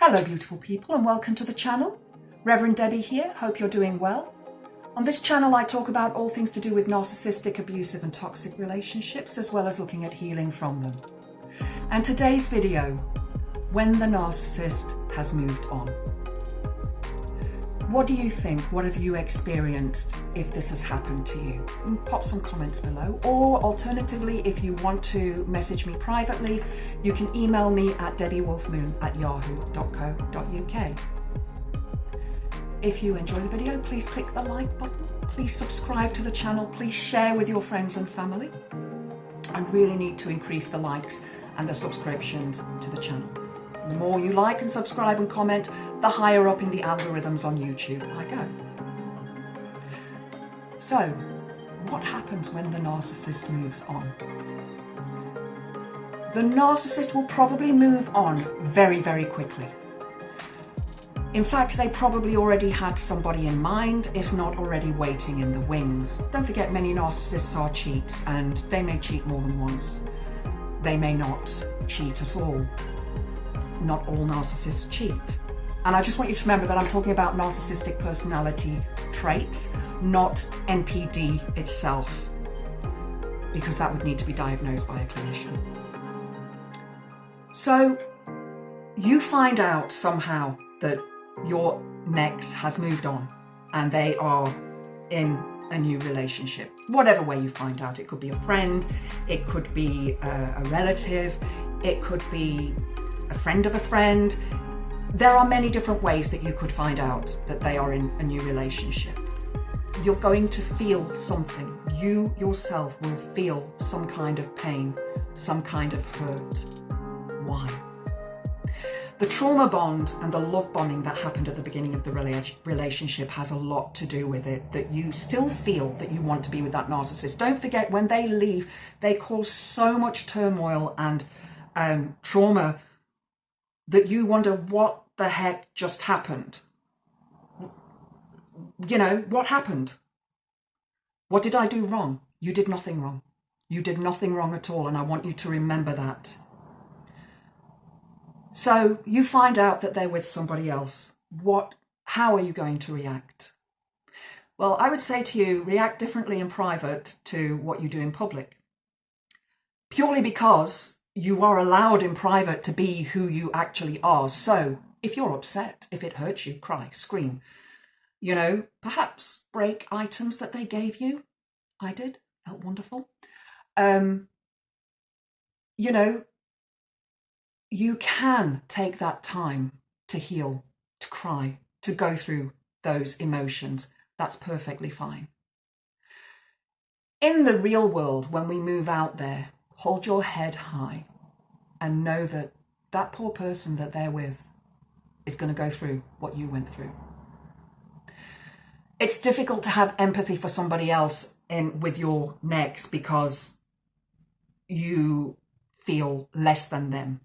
Hello beautiful people and welcome to the channel. Reverend Debbie here, hope you're doing well. On this channel I talk about all things to do with narcissistic, abusive and toxic relationships, as well as looking at healing from them. And today's video, when the narcissist has moved on. What do you think? What have you experienced if this has happened to you? And pop some comments below, or alternatively, if you want to message me privately, you can email me at debbiewolfmoon@yahoo.co.uk. If you enjoy the video, please click the like button. Please subscribe to the channel. Please share with your friends and family. I really need to increase the likes and the subscriptions to the channel. The more you like and subscribe and comment, the higher up in the algorithms on YouTube I go. So, what happens when the narcissist moves on? The narcissist will probably move on very, very quickly. In fact, they probably already had somebody in mind, if not already waiting in the wings. Don't forget, many narcissists are cheats, and they may cheat more than once. They may not cheat at all. Not all narcissists cheat. And I just want you to remember that I'm talking about narcissistic personality traits, not NPD itself, because that would need to be diagnosed by a clinician. So you find out somehow that your next has moved on and they are in a new relationship. Whatever way you find out, it could be a friend, it could be a relative, it could be a friend of a friend. There are many different ways that you could find out that they are in a new relationship. You're going to feel something. You yourself will feel some kind of pain, some kind of hurt. Why? The trauma bond and the love bombing that happened at the beginning of the relationship has a lot to do with it, that you still feel that you want to be with that narcissist. Don't forget, when they leave, they cause so much turmoil and trauma that you wonder what the heck just happened. You know, what happened? What did I do wrong? You did nothing wrong. You did nothing wrong at all, and I want you to remember that. So you find out that they're with somebody else. How are you going to react? Well, I would say to you, react differently in private to what you do in public. Purely because you are allowed in private to be who you actually are. So if you're upset, if it hurts you, cry, scream. You know, perhaps break items that they gave you. I did, felt wonderful. You know, you can take that time to heal, to cry, to go through those emotions. That's perfectly fine. In the real world, when we move out there, hold your head high and know that that poor person that they're with is going to go through what you went through. It's difficult to have empathy for somebody else with your next because you feel less than them.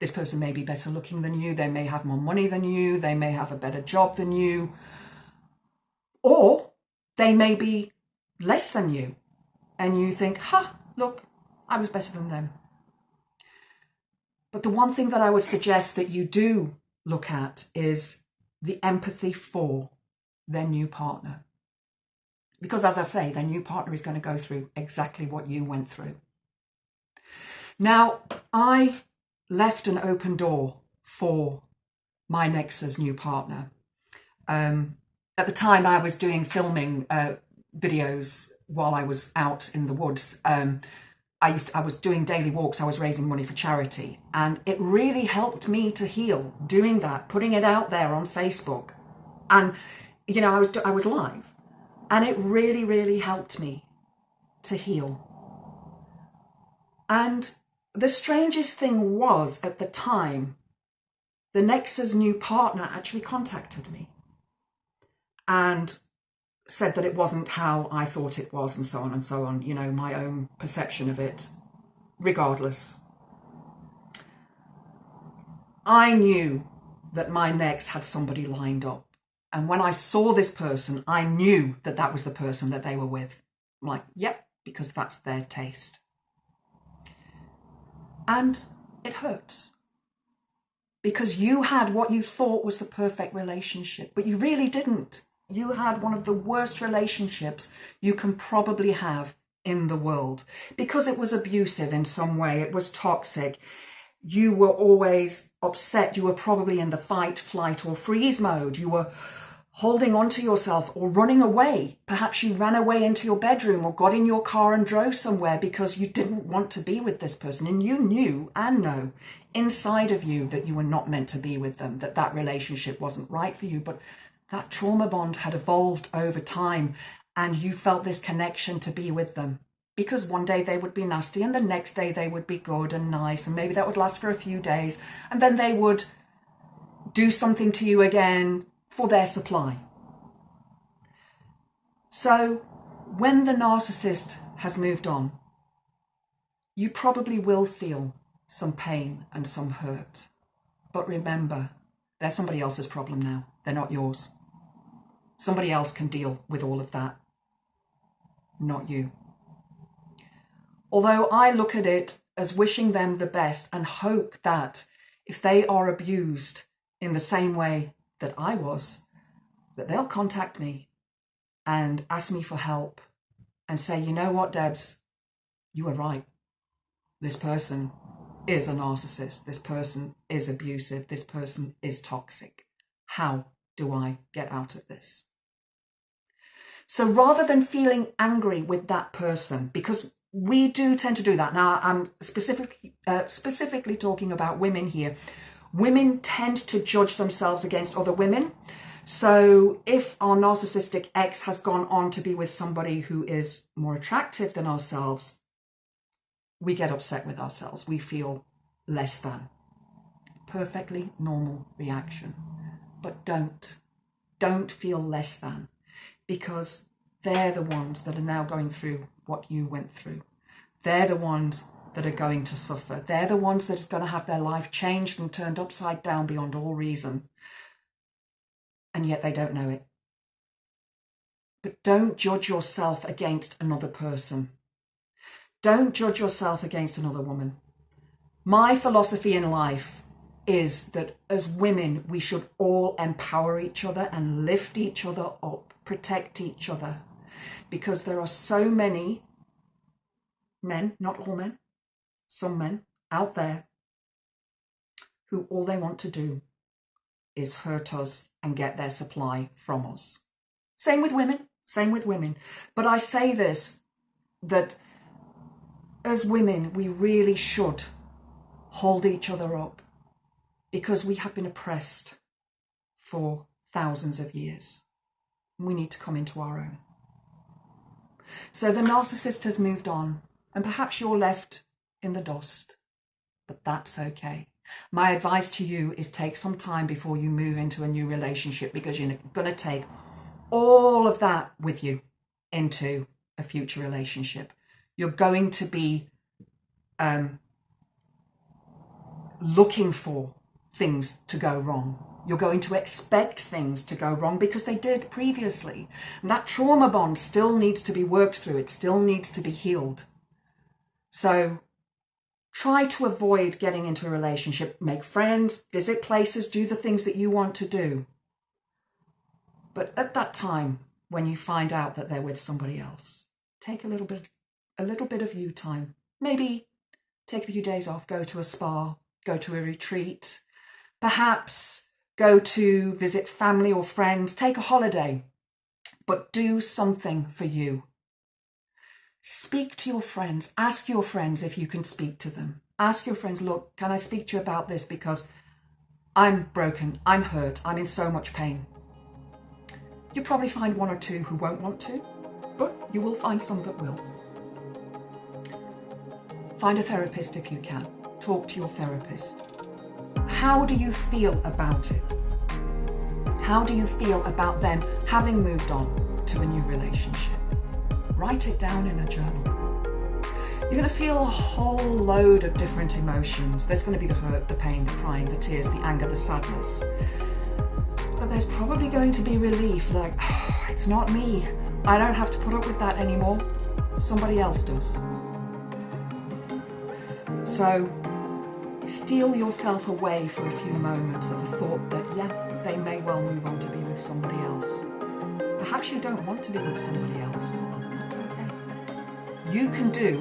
This person may be better looking than you, they may have more money than you, they may have a better job than you, or they may be less than you and you think, look, I was better than them. But the one thing that I would suggest that you do look at is the empathy for their new partner. Because as I say, their new partner is going to go through exactly what you went through. Now, I left an open door for my next's new partner. At the time I was doing filming videos while I was out in the woods. I was doing daily walks, I was raising money for charity, and it really helped me to heal doing that, putting it out there on Facebook. And you know, I was live, and it really, really helped me to heal. And the strangest thing was, at the time, the next's new partner actually contacted me and said that it wasn't how I thought it was, and so on and so on, you know, my own perception of it. Regardless, I knew that my next had somebody lined up. And when I saw this person, I knew that that was the person that they were with. I'm like, yep, because that's their taste. And it hurts. because you had what you thought was the perfect relationship, but you really didn't. You had one of the worst relationships you can probably have in the world, because it was abusive in some way. It was toxic. You were always upset. You were probably in the fight, flight, or freeze mode. You were holding on to yourself or running away. Perhaps you ran away into your bedroom or got in your car and drove somewhere because you didn't want to be with this person. And you knew and know inside of you that you were not meant to be with them, that that relationship wasn't right for you. But that trauma bond had evolved over time, and you felt this connection to be with them. Because one day they would be nasty and the next day they would be good and nice, and maybe that would last for a few days, and then they would do something to you again for their supply. So when the narcissist has moved on, you probably will feel some pain and some hurt. But remember, they're somebody else's problem now. They're not yours. Somebody else can deal with all of that, not you. Although I look at it as wishing them the best and hope that if they are abused in the same way that I was, that they'll contact me and ask me for help and say, you know what, Debs, you were right. This person is a narcissist. This person is abusive. This person is toxic. How do I get out of this? So rather than feeling angry with that person, because we do tend to do that. Now, I'm specifically talking about women here. Women tend to judge themselves against other women. So if our narcissistic ex has gone on to be with somebody who is more attractive than ourselves, we get upset with ourselves. We feel less than. Perfectly normal reaction. But don't feel less than, because they're the ones that are now going through what you went through. They're the ones that are going to suffer. They're the ones that are going to have their life changed and turned upside down beyond all reason. And yet they don't know it. But don't judge yourself against another person. Don't judge yourself against another woman. My philosophy in life is that as women, we should all empower each other and lift each other up, protect each other. Because there are so many men, not all men, some men out there who all they want to do is hurt us and get their supply from us. Same with women. But I say this, that as women, we really should hold each other up, because we have been oppressed for thousands of years. We need to come into our own. So the narcissist has moved on, and perhaps you're left in the dust, but that's okay. My advice to you is take some time before you move into a new relationship, because you're going to take all of that with you into a future relationship. You're going to be looking for things to go wrong. You're going to expect things to go wrong because they did previously. And that trauma bond still needs to be worked through. It still needs to be healed. So try to avoid getting into a relationship. Make friends, visit places, do the things that you want to do. But at that time, when you find out that they're with somebody else, take a little bit of you time. Maybe take a few days off, go to a spa, go to a retreat, perhaps go to visit family or friends, take a holiday, but do something for you. Speak to your friends, ask your friends if you can speak to them. Ask your friends, look, can I speak to you about this, because I'm broken, I'm hurt, I'm in so much pain. You'll probably find one or two who won't want to, but you will find some that will. Find a therapist if you can. Talk to your therapist. How do you feel about it? How do you feel about them having moved on to a new relationship? Write it down in a journal. You're going to feel a whole load of different emotions. There's going to be the hurt, the pain, the crying, the tears, the anger, the sadness. But there's probably going to be relief, like, oh, it's not me. I don't have to put up with that anymore. Somebody else does. So Steel yourself away for a few moments of the thought that, yeah, they may well move on to be with somebody else. Perhaps you don't want to be with somebody else. That's okay. You can do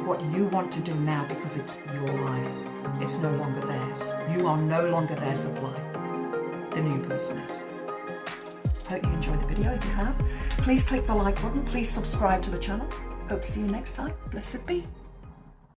what you want to do now because it's your life. It's no longer theirs. You are no longer their supply. The new person is. Hope you enjoyed the video. If you have, please click the like button. Please subscribe to the channel. Hope to see you next time. Blessed be.